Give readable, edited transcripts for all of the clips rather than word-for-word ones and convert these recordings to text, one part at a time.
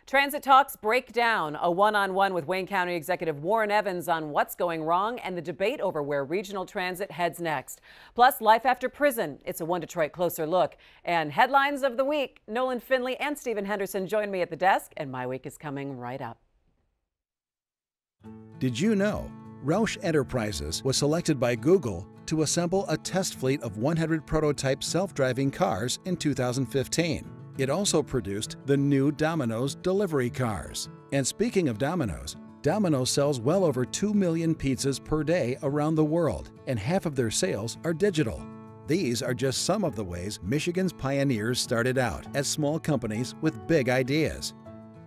Transit talks break down. A one-on-one with Wayne County Executive Warren Evans on what's going wrong and the debate over where regional transit heads next. Plus, life after prison. It's a One Detroit Closer look. And headlines of the week. Nolan Finley and Stephen Henderson join me at the desk, and My Week is coming right up. Did you know Roush Enterprises was selected by Google to assemble a test fleet of 100 prototype self-driving cars in 2015? It also produced the new Domino's delivery cars. And speaking of Domino's, Domino's sells well over 2 million pizzas per day around the world, and half of their sales are digital. These are just some of the ways Michigan's pioneers started out as small companies with big ideas.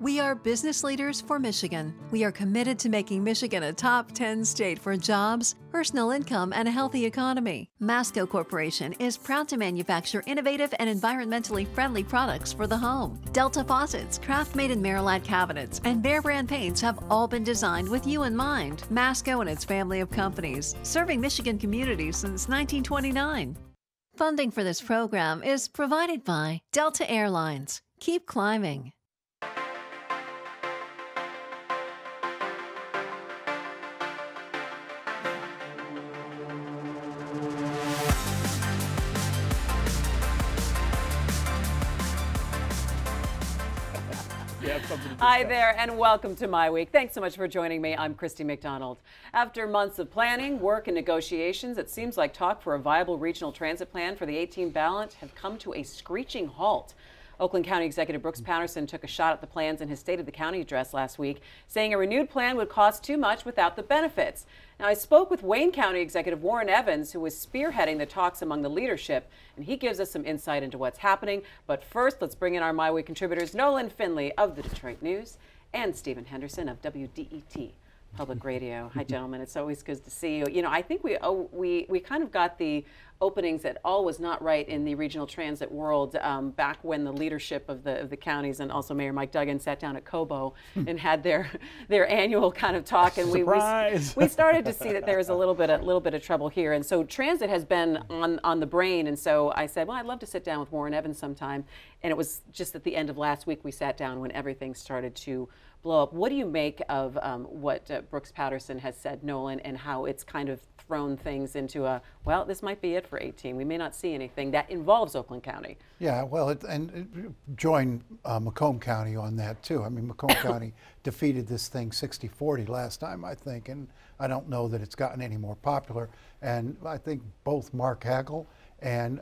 We are business leaders for Michigan. We are committed to making Michigan a top 10 state for jobs, personal income, and a healthy economy. Masco Corporation is proud to manufacture innovative and environmentally friendly products for the home. Delta faucets, Craft-made in Merillat cabinets, and Behr brand paints have all been designed with you in mind. Masco and its family of companies, serving Michigan communities since 1929. Funding for this program is provided by Delta Airlines. Keep climbing. Hi there and welcome to My Week. Thanks so much for joining me. I'm Christy McDonald. After months of planning, work, and negotiations, it seems like talk for a viable regional transit plan for the 18 ballot have come to a screeching halt. Oakland County Executive Brooks Patterson took a shot at the plans in his State of the County address last week, saying a renewed plan would cost too much without the benefits. Now, I spoke with Wayne County Executive Warren Evans, who was spearheading the talks among the leadership, and he gives us some insight into what's happening. But first, let's bring in our My Week contributors, Nolan Finley of the Detroit News and Stephen Henderson of WDET Public Radio. Hi, gentlemen. It's always good to see you. You know, I think we kind of got the openings that all was not right in the regional transit world back when the leadership of the counties and also Mayor Mike Duggan sat down at Cobo and had their annual kind of talk, and we started to see that there was a little bit of trouble here, and so transit has been on the brain, and so I said, well, I'd love to sit down with Warren Evans sometime, and it was just at the end of last week we sat down when everything started to blow up. What do you make of what Brooks Patterson has said, Nolan, and how it's kind of thrown things into a, well, this might be it for 18. We may not see anything that involves Oakland County. Yeah, well, join Macomb County on that too. I mean, Macomb County defeated this thing 60-40 last time, I think, and I don't know that it's gotten any more popular. And I think both Mark Hagel and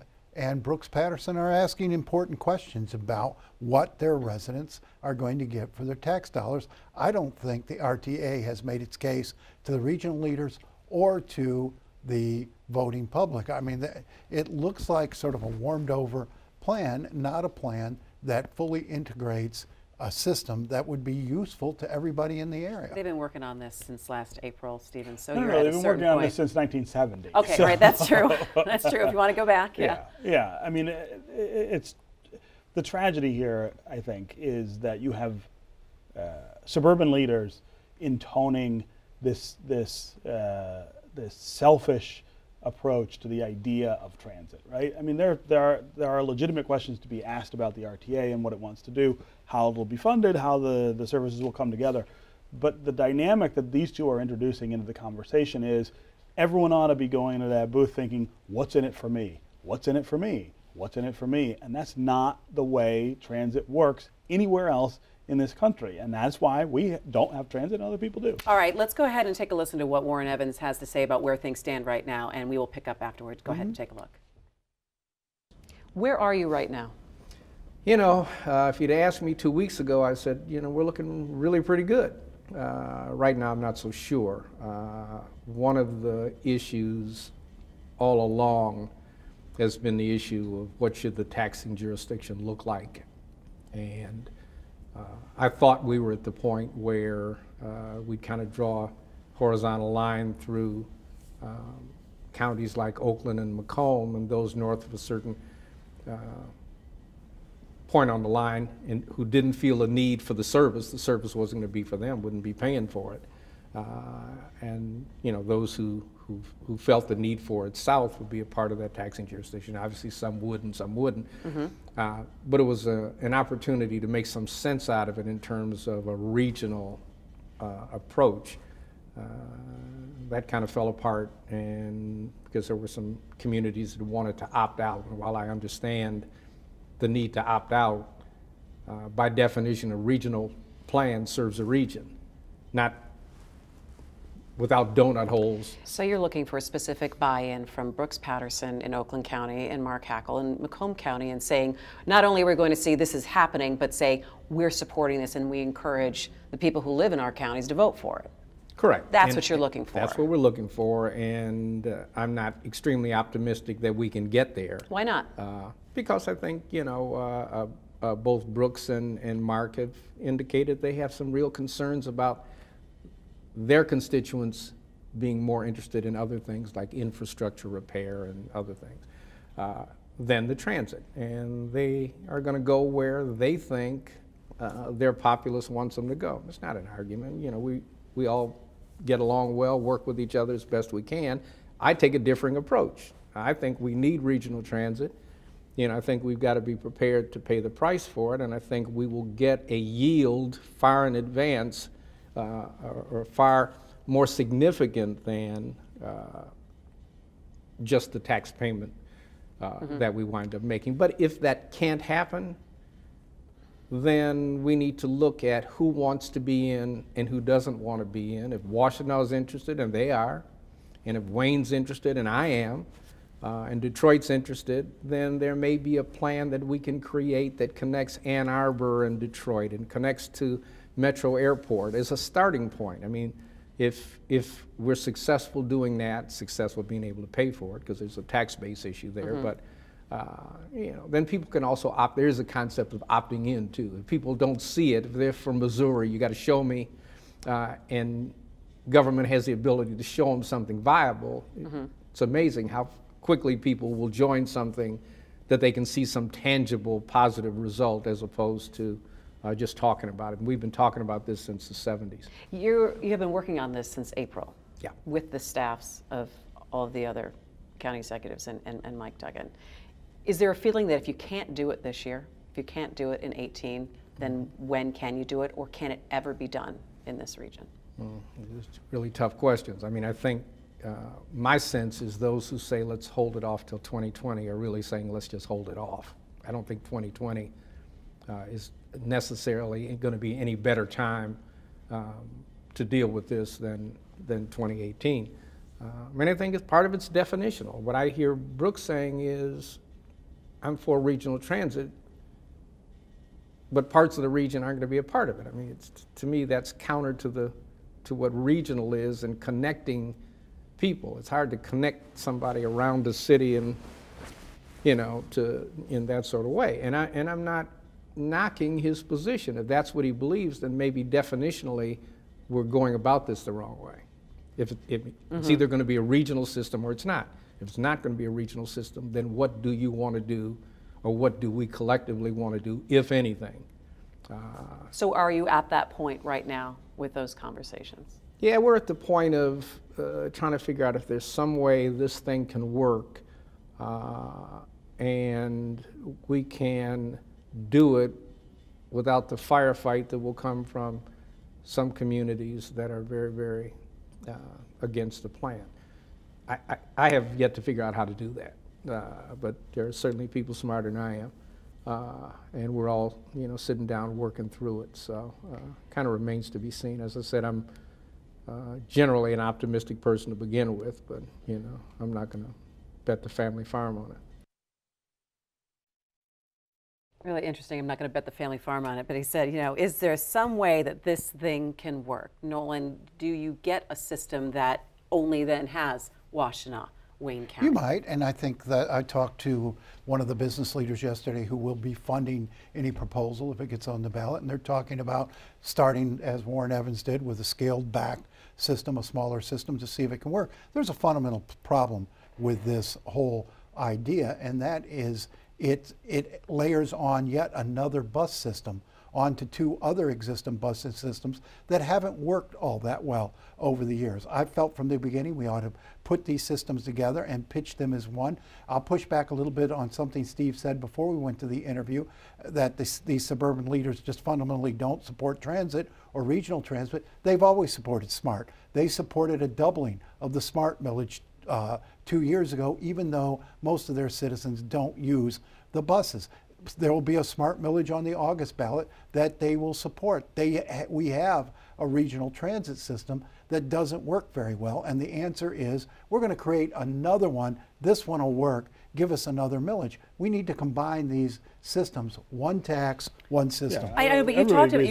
Brooks Patterson are asking important questions about what their residents are going to get for their tax dollars. I don't think the RTA has made its case to the regional leaders or to the voting public. I mean, it looks like sort of a warmed over plan, not a plan that fully integrates a system that would be useful to everybody in the area. They've been working on this since last April, Stephen, so No, you're at a they've been certain working on point. this since 1970. Okay, so. right, that's true. That's true. If you want to go back, Yeah. I mean, it's the tragedy here, I think, is that you have suburban leaders intoning this selfish approach to the idea of transit, right? I mean, there are legitimate questions to be asked about the RTA and what it wants to do, how it will be funded, how the services will come together. But the dynamic that these two are introducing into the conversation is everyone ought to be going to that booth thinking, what's in it for me? What's in it for me? What's in it for me? And that's not the way transit works anywhere else in this country, and that's why we don't have transit and other people do. All right, let's go ahead and take a listen to what Warren Evans has to say about where things stand right now, and we will pick up afterwards. Go ahead and take a look. Where are you right now? You know, if you'd asked me 2 weeks ago, I said, you know, we're looking really pretty good. Right now, I'm not so sure. One of the issues all along has been the issue of what should the taxing jurisdiction look like. And I thought we were at the point where we'd kind of draw a horizontal line through counties like Oakland and Macomb, and those north of a certain point on the line and who didn't feel a need for the service wasn't going to be for them, wouldn't be paying for it. And you know, those who who felt the need for it south would be a part of that taxing jurisdiction. Obviously, some would and some wouldn't. But it was an opportunity to make some sense out of it in terms of a regional approach. That kind of fell apart, and because there were some communities that wanted to opt out. And while I understand the need to opt out, by definition, a regional plan serves a region, not without donut holes. So you're looking for a specific buy-in from Brooks Patterson in Oakland County and Mark Hackle in Macomb County, and saying not only are we going to see this is happening, but say we're supporting this and we encourage the people who live in our counties to vote for it. Correct. That's what you're looking for. That's what we're looking for, and I'm not extremely optimistic that we can get there. Why not? Because I think, you know, both Brooks and Mark have indicated they have some real concerns about their constituents being more interested in other things like infrastructure repair and other things than the transit. And they are going to go where they think their populace wants them to go. It's not an argument. You know, we all get along well, work with each other as best we can. I take a differing approach. I think we need regional transit. You know, I think we've got to be prepared to pay the price for it, and I think we will get a yield far in advance or far more significant than just the tax payment that we wind up making. But if that can't happen, then we need to look at who wants to be in and who doesn't want to be in. If Washtenaw interested, and they are, and if Wayne's interested, and I am, and Detroit's interested, then there may be a plan that we can create that connects Ann Arbor and Detroit and connects to Metro Airport as a starting point. I mean, if we're successful doing that, successful being able to pay for it, because there's a tax base issue there, but you know, then people can also opt. There's a concept of opting in too. If people don't see it, if they're from Missouri, you got to show me, and government has the ability to show them something viable. It's amazing how quickly people will join something that they can see some tangible positive result as opposed to just talking about it. And we've been talking about this since the 70s. You have been working on this since April. Yeah. With the staffs of all of the other county executives and Mike Duggan. Is there a feeling that if you can't do it this year, if you can't do it in 18, then when can you do it, or can it ever be done in this region? These are really tough questions. I mean, I think my sense is those who say let's hold it off till 2020 are really saying let's just hold it off. I don't think 2020 is necessarily going to be any better time to deal with this than 2018. I mean, I think part of it's definitional. What I hear Brooks saying is, I'm for regional transit, but parts of the region aren't going to be a part of it. I mean, to me, that's counter to what regional is and connecting people. It's hard to connect somebody around the city and, you know, in that sort of way. And I'm not knocking his position. If that's what he believes, then maybe definitionally we're going about this the wrong way. If it's either going to be a regional system or it's not. If it's not going to be a regional system, then what do you want to do, or what do we collectively want to do, if anything? So are you at that point right now with those conversations? Yeah, we're at the point of trying to figure out if there's some way this thing can work and we can do it without the firefight that will come from some communities that are very, very against the plan. I have yet to figure out how to do that, but there are certainly people smarter than I am, and we're all, you know, sitting down working through it. So kind of remains to be seen. As I said, I'm generally an optimistic person to begin with, but you know, I'm not going to bet the family farm on it. Really interesting. I'm not going to bet the family farm on it, but he said, you know, is there some way that this thing can work? Nolan, do you get a system that only then has Washtenaw, Wayne County? You might, and I think that I talked to one of the business leaders yesterday who will be funding any proposal if it gets on the ballot, and they're talking about starting, as Warren Evans did, with a scaled back system, a smaller system, to see if it can work. There's a fundamental problem with this whole idea, and that is it layers on yet another bus system onto 2 other existing bus systems that haven't worked all that well over the years. I felt from the beginning we ought to put these systems together and pitch them as one. I'll push back a little bit on something Steve said before we went to the interview, that these suburban leaders just fundamentally don't support transit or regional transit. They've always supported SMART. They supported a doubling of the SMART millage 2 years ago, even though most of their citizens don't use the buses. There will be a SMART millage on the August ballot that they will support. We have a regional transit system that doesn't work very well, and the answer is we're going to create another one. This one will work. Give us another millage. We need to combine these systems. One tax, one system. Yeah, I know, but you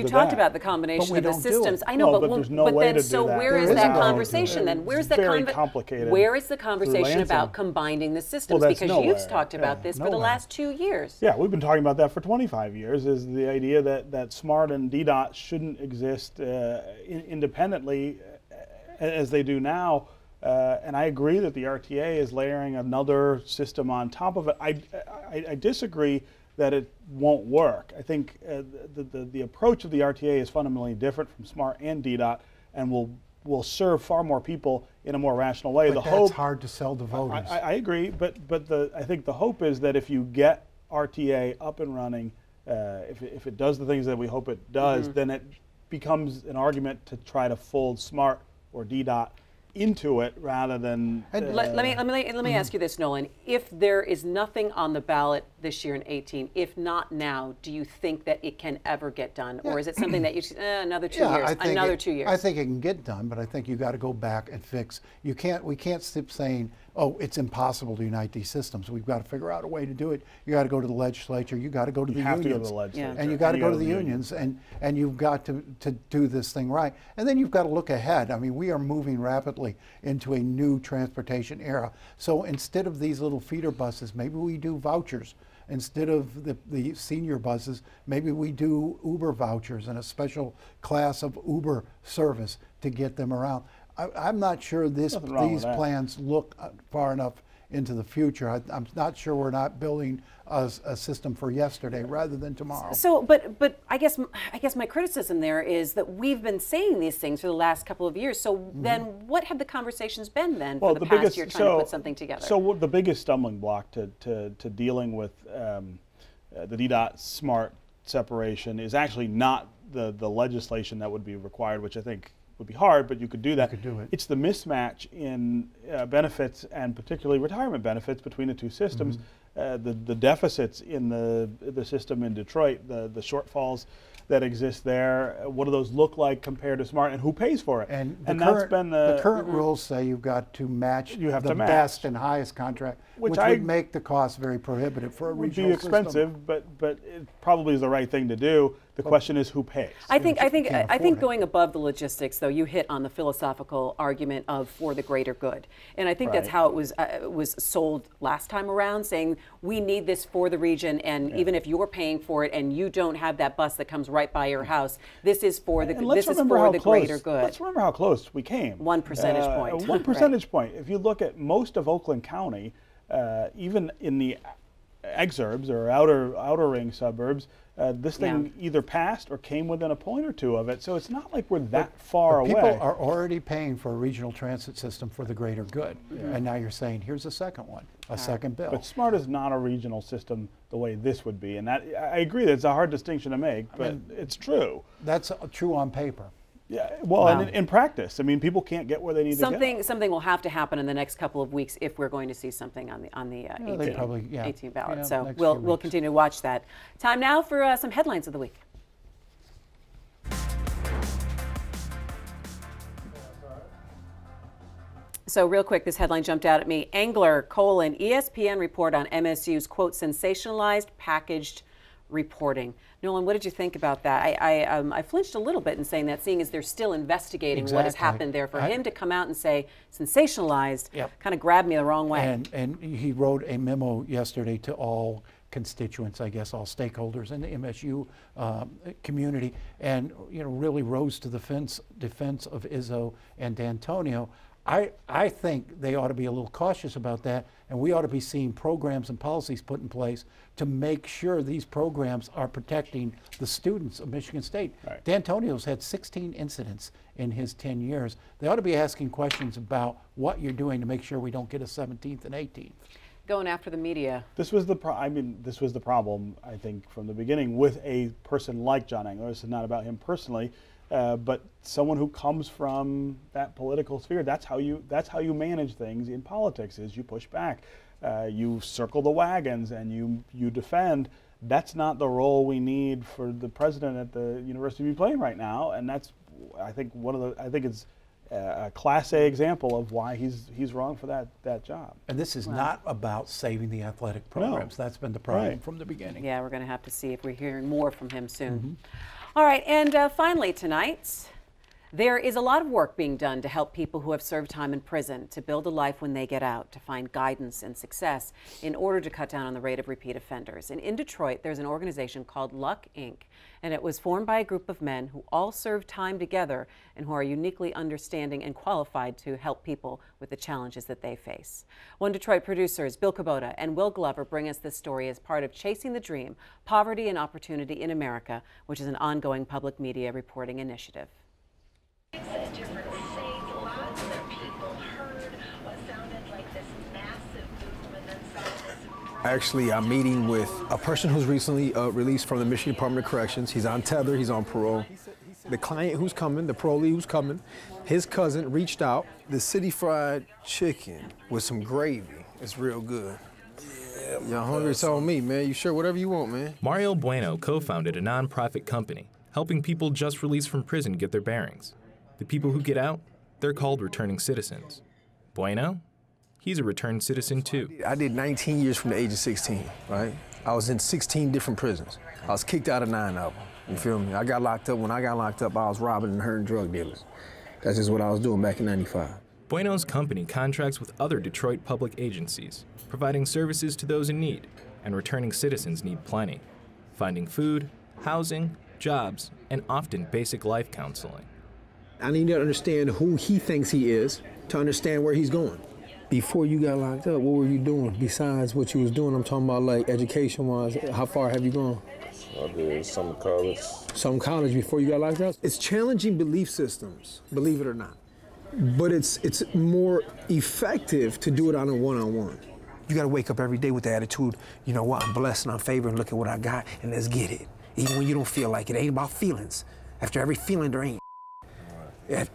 talked about the combination of the systems. I know, but there's no way then to do so that. where is that conversation then? Where's that very complicated. Where is the conversation about combining the systems? Well, that's because you've talked about this for the last 2 years. Yeah, we've been talking about that for 25 years. Is the idea that SMART and DDOT shouldn't exist independently as they do now. And I agree that the RTA is layering another system on top of it. I disagree that it won't work. I think the approach of the RTA is fundamentally different from SMART and DDOT, and will serve far more people in a more rational way. But that's hard to sell to voters. I agree, but I think the hope is that if you get RTA up and running, if it does the things that we hope it does, then it becomes an argument to try to fold SMART or DDOT into it rather than. Let me ask you this, Nolan. If there is nothing on the ballot this year in 18, if not now, do you think that it can ever get done, or is it something that you another 2 years, another 2 years? I think it can get done, but I think you got to go back and fix. We can't stop saying, oh, it's impossible to unite these systems. We've got to figure out a way to do it. You got to go to the legislature. You got to go to the unions. You have to go to the legislature. And you got to go to the unions, and you've got to do this thing right. And then you've got to look ahead. I mean, we are moving rapidly into a new transportation era. So instead of these little feeder buses, maybe we do vouchers. Instead of the senior buses, maybe we do Uber vouchers and a special class of Uber service to get them around. I'm not sure these plans look far enough into the future. I'm not sure we're not building a system for yesterday rather than tomorrow. So, but I guess my criticism there is that we've been saying these things for the last couple of years. So then, what have the conversations been then for the past year trying to put something together? So the biggest stumbling block to dealing with the DDOT SMART separation is actually not the legislation that would be required, which I think would be hard, but you could do that. You could do it. It's the mismatch in benefits, and particularly retirement benefits, between the two systems. The deficits in the system in Detroit, the shortfalls that exist there, what do those look like compared to SMART, and who pays for it? And that's been the current rules say you've got to match the best and highest contract, which would make the cost very prohibitive for a regional system. Would be expensive, but it probably is the right thing to do. The question is who pays. I think going above the logistics, though, you hit on the philosophical argument of for the greater good, and I think that's how it was sold last time around, saying we need this for the region, and even if you're paying for it and you don't have that bus that comes right by your house, this is for the greater good. Let's remember how close we came. 1 percentage point. 1 percentage point. If you look at most of Oakland County, even in the exurbs or outer ring suburbs, this thing either passed or came within a point or two of it. So it's not like we're that far away. People are already paying for a regional transit system for the greater good. And now you're saying, here's a second one, a second bill. But SMART is not a regional system the way this would be. And that I agree that's a hard distinction to make, but it's true. That's true on paper. Yeah, well, and in practice, I mean, people can't get where they need to go. Something will have to happen in the next couple of weeks if we're going to see something on the 18 ballot. Yeah, so we'll continue to watch that. Time now for some headlines of the week. So real quick, this headline jumped out at me. Angler, ESPN report on MSU's, quote, sensationalized packaged reporting. Nolan, what did you think about that? I flinched a little bit in saying that, seeing as they're still investigating what has happened there. For him to come out and say sensationalized kind of grabbed me the wrong way. And he wrote a memo yesterday to all constituents, I guess, all stakeholders in the MSU community, and really rose to the defense of Izzo and D'Antonio. I think they ought to be a little cautious about that, and we ought to be seeing programs and policies put in place to make sure these programs are protecting the students of Michigan State. Right. D'Antonio's had 16 incidents in his 10 years. They ought to be asking questions about what you're doing to make sure we don't get a 17th and 18th. Going after the media. This was the this was the problem, I think, from the beginning with a person like John Engler. This is not about him personally, but someone who comes from that political sphere. That's how you manage things in politics. Is you push back, you circle the wagons, and you defend. That's not the role we need for the president at the university to be playing right now, and that's, I think, it's a Class A example of why he's wrong for that job. And this is not about saving the athletic programs. No. That's been the problem Right. from the beginning. Yeah, we're going to have to see if we're hearing more from him soon. All right, and finally tonight, there is a lot of work being done to help people who have served time in prison to build a life when they get out, to find guidance and success in order to cut down on the rate of repeat offenders. And in Detroit, there's an organization called Luck, Inc., and it was formed by a group of men who all served time together and who are uniquely understanding and qualified to help people with the challenges that they face. One Detroit producers, Bill Kubota and Will Glover, bring us this story as part of Chasing the Dream, Poverty and Opportunity in America, which is an ongoing public media reporting initiative. Different states, lots of people heard what sounded like this massive boom, and then some Actually, I'm meeting with a person who's recently released from the Michigan Department of Corrections. He's on tether, he's on parole. The client who's coming, the parolee who's coming, his cousin reached out. The city fried chicken with some gravy is real good. Y'all hungry? It's on me, man. You sure whatever you want, man. Mario Bueno co-founded a nonprofit company helping people just released from prison get their bearings. The people who get out, they're called returning citizens. Bueno, he's a returned citizen too. I did 19 years from the age of 16, right? I was in 16 different prisons. I was kicked out of 9 of them, you feel me? I got locked up. When I got locked up, I was robbing and hurting drug dealers. That's just what I was doing back in '95. Bueno's company contracts with other Detroit public agencies, providing services to those in need, and returning citizens need plenty. Finding food, housing, jobs, and often basic life counseling. I need to understand who he thinks he is to understand where he's going. Before you got locked up, what were you doing besides what you was doing? I'm talking about like education-wise. How far have you gone? I did some college. Some college before you got locked up? It's challenging belief systems, believe it or not. But it's more effective to do it on a one-on-one. You gotta wake up every day with the attitude, you know what, I'm blessed and I'm favored and look at what I got and let's get it. Even when you don't feel like it, ain't about feelings. After every feeling, there ain't.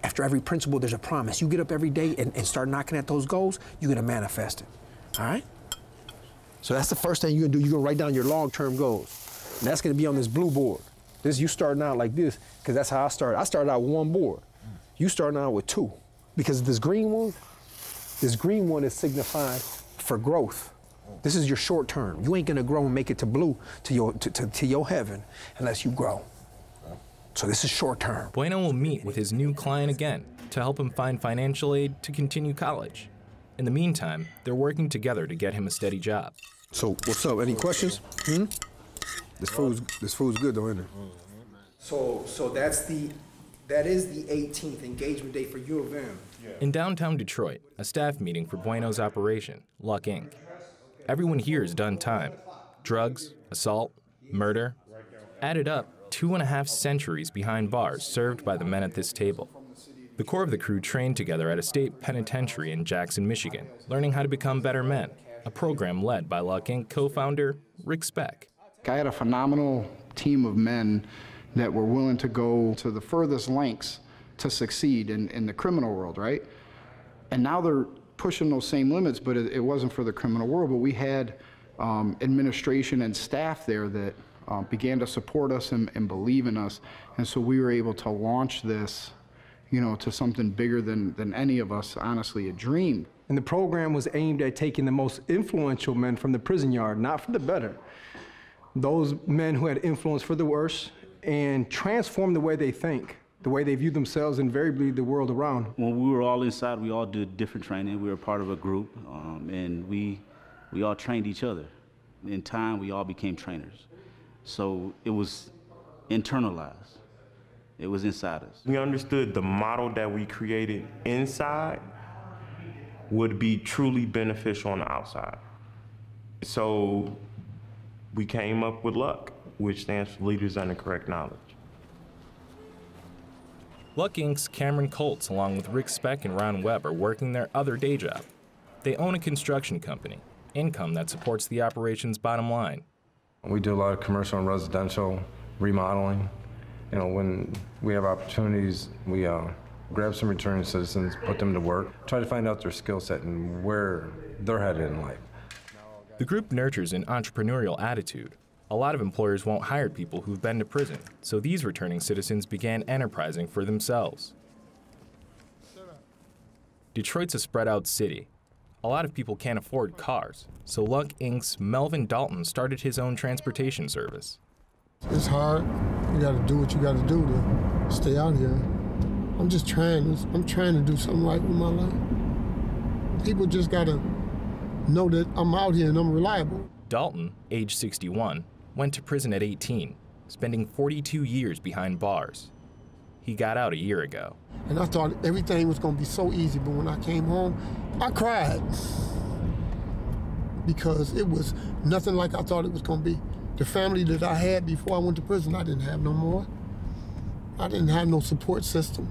After every principle, there's a promise. You get up every day and start knocking at those goals, you're gonna manifest it, all right? So that's the first thing you're gonna do. You're gonna write down your long-term goals. And that's gonna be on this blue board. This, you starting out like this, because that's how I started. I started out with 1 board. You starting out with 2. Because this green one is signified for growth. This is your short term. You ain't gonna grow and make it to blue, to your heaven, unless you grow. So this is short term. Bueno will meet with his new client again to help him find financial aid to continue college. In the meantime, they're working together to get him a steady job. So what's up? Any questions? This food's good though, isn't it? So that is the 18th engagement day for U of M. In downtown Detroit, a staff meeting for Bueno's operation, Luck Inc. Everyone here has done time. Drugs, assault, murder. Added up, 2.5 centuries behind bars served by the men at this table. The core of the crew trained together at a state penitentiary in Jackson, Michigan, learning how to become better men, a program led by Luck Inc. co-founder Rick Speck. I had a phenomenal team of men that were willing to go to the furthest lengths to succeed in the criminal world, right? And now they're pushing those same limits, but it wasn't for the criminal world, but we had administration and staff there that began to support us and believe in us. And so we were able to launch this, to something bigger than any of us honestly had dreamed. And the program was aimed at taking the most influential men from the prison yard, not for the better. Those men who had influence for the worse, and transform the way they think, the way they view themselves, and invariably the world around. When we were all inside, we all did different training. We were part of a group, and we all trained each other. In time, we all became trainers. So it was internalized. It was inside us. We understood the model that we created inside would be truly beneficial on the outside. So we came up with LUCK, which stands for Leaders Under Correct Knowledge. LUCK Inc.'s Cameron Colts, along with Rick Speck and Ron Webb, are working their other day job. They own a construction company, income that supports the operation's bottom line. We do a lot of commercial and residential remodeling. You know, when we have opportunities, we grab some returning citizens, put them to work, try to find out their skill set and where they're headed in life. The group nurtures an entrepreneurial attitude. A lot of employers won't hire people who've been to prison, so these returning citizens began enterprising for themselves. Detroit's a spread-out city. A lot of people can't afford cars, so LUCK Inc.'s Melvin Dalton started his own transportation service. It's hard. You got to do what you got to do to stay out here. I'm just trying to do something right with my life. People just got to know that I'm out here and I'm reliable. Dalton, age 61, went to prison at 18, spending 42 years behind bars. He got out a year ago. And I thought everything was going to be so easy, but when I came home, I cried because it was nothing like I thought it was going to be. The family that I had before I went to prison, I didn't have no more. I didn't have no support system.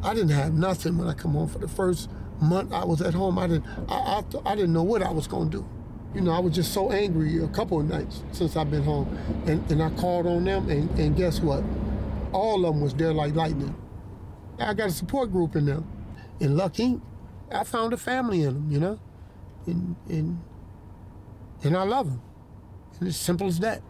I didn't have nothing when I come home. For the first month I was at home, I didn't know what I was going to do. You know, I was just so angry a couple of nights since I've been home. And I called on them, and guess what? All of them was there like lightning. I got a support group in them. In LUCK Inc., I found a family in them, you know? And I love them. And it's simple as that.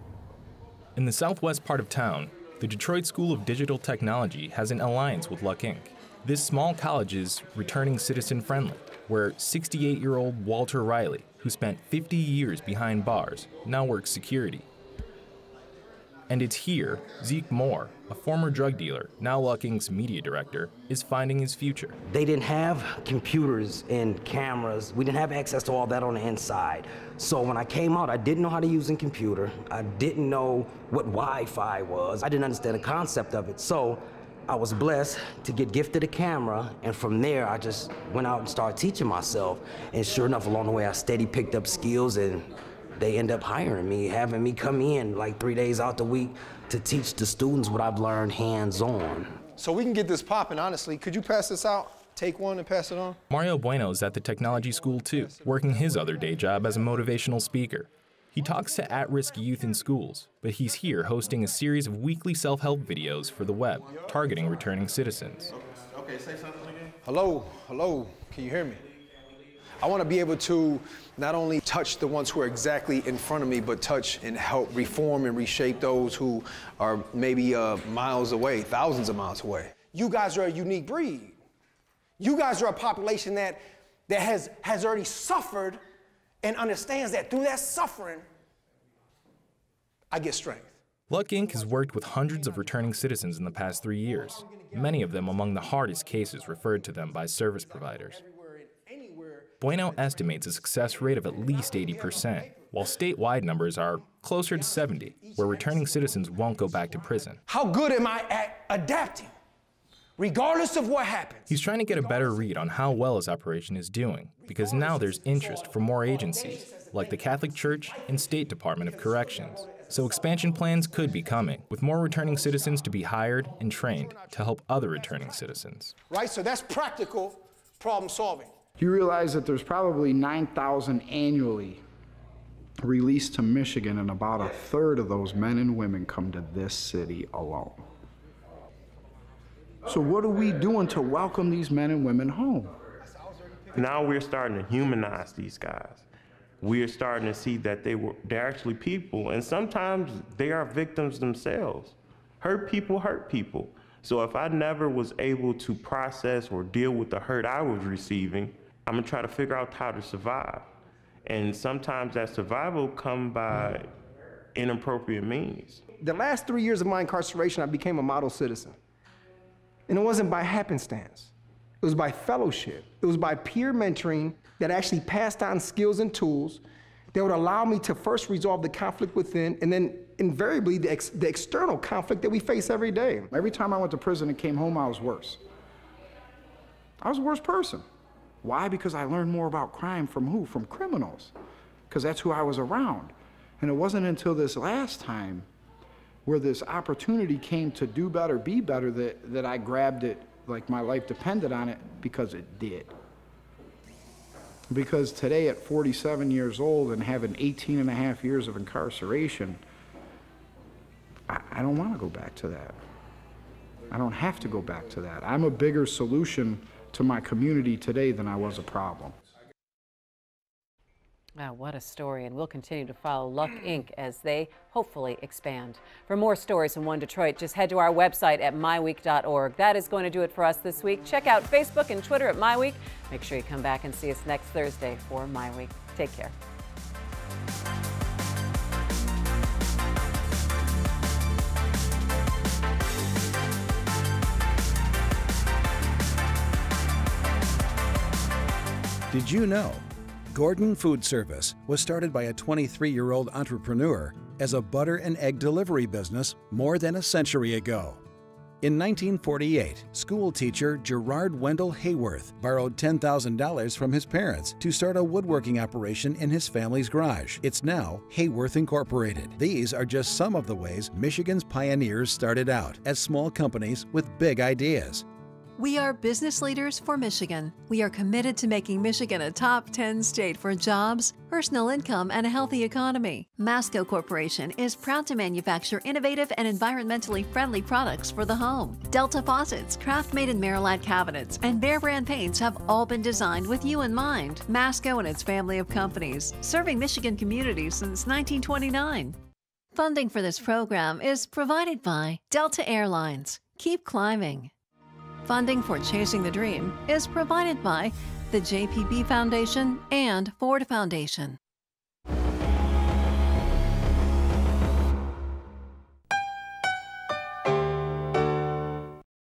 In the southwest part of town, the Detroit School of Digital Technology has an alliance with LUCK Inc. This small college is returning citizen friendly, where 68-year-old Walter Riley, who spent 50 years behind bars, now works security. And it's here Zeke Moore, a former drug dealer, now LUCK Inc.'s media director, is finding his future. They didn't have computers and cameras. We didn't have access to all that on the inside. So when I came out, I didn't know how to use a computer. I didn't know what Wi-Fi was. I didn't understand the concept of it. So I was blessed to get gifted a camera, and from there I just went out and started teaching myself. And sure enough, along the way I steady picked up skills, and they end up hiring me, having me come in like 3 days out the week to teach the students what I've learned hands-on. So we can get this popping, honestly. Could you pass this out? Take one and pass it on? Mario Bueno's at the technology school too, working his other day job as a motivational speaker. He talks to at-risk youth in schools, but he's here hosting a series of weekly self-help videos for the web, targeting returning citizens. Okay, say something again. Hello, hello, can you hear me? I want to be able to not only touch the ones who are exactly in front of me, but touch and help reform and reshape those who are maybe miles away, thousands of miles away. You guys are a unique breed. You guys are a population that has already suffered and understands that through that suffering, I get strength. LUCK Inc. has worked with hundreds of returning citizens in the past 3 years, many of them among the hardest cases referred to them by service providers. Bueno estimates a success rate of at least 80%, while statewide numbers are closer to 70, where returning citizens won't go back to prison. How good am I at adapting, regardless of what happens? He's trying to get a better read on how well his operation is doing, because now there's interest from more agencies, like the Catholic Church and State Department of Corrections. So expansion plans could be coming, with more returning citizens to be hired and trained to help other returning citizens. Right, so that's practical problem solving. You realize that there's probably 9,000 annually released to Michigan, and about a third of those men and women come to this city alone. So what are we doing to welcome these men and women home? Now we're starting to humanize these guys. We're starting to see that they're actually people, and sometimes they are victims themselves. Hurt people. So if I never was able to process or deal with the hurt I was receiving, I'm gonna try to figure out how to survive. And sometimes that survival comes by inappropriate means. The last 3 years of my incarceration, I became a model citizen. And it wasn't by happenstance. It was by fellowship. It was by peer mentoring that actually passed on skills and tools that would allow me to first resolve the conflict within, and then invariably the external conflict that we face every day. Every time I went to prison and came home, I was worse. I was a worse person. Why? Because I learned more about crime from who? From criminals, because that's who I was around. And it wasn't until this last time where this opportunity came to do better, be better, that I grabbed it like my life depended on it, because it did. Because today at 47 years old and having 18 and a half years of incarceration, I don't want to go back to that. I don't have to go back to that. I'm a bigger solution to my community today than I was a problem. Wow, what a story, and we'll continue to follow Luck Inc. as they hopefully expand. For more stories from One Detroit, just head to our website at MiWeek.org. That is going to do it for us this week. Check out Facebook and Twitter at MiWeek. Make sure you come back and see us next Thursday for MiWeek. Take care. Did you know Gordon Food Service was started by a 23-year-old entrepreneur as a butter and egg delivery business more than a century ago? In 1948, school teacher Gerard Wendell Hayworth borrowed $10,000 from his parents to start a woodworking operation in his family's garage. It's now Hayworth Incorporated. These are just some of the ways Michigan's pioneers started out as small companies with big ideas. We are business leaders for Michigan. We are committed to making Michigan a top 10 state for jobs, personal income, and a healthy economy. Masco Corporation is proud to manufacture innovative and environmentally friendly products for the home. Delta faucets, craft-made in Merillat cabinets, and Behr brand paints have all been designed with you in mind. Masco and its family of companies, serving Michigan communities since 1929. Funding for this program is provided by Delta Airlines. Keep climbing. Funding for Chasing the Dream is provided by the JPB Foundation and Ford Foundation.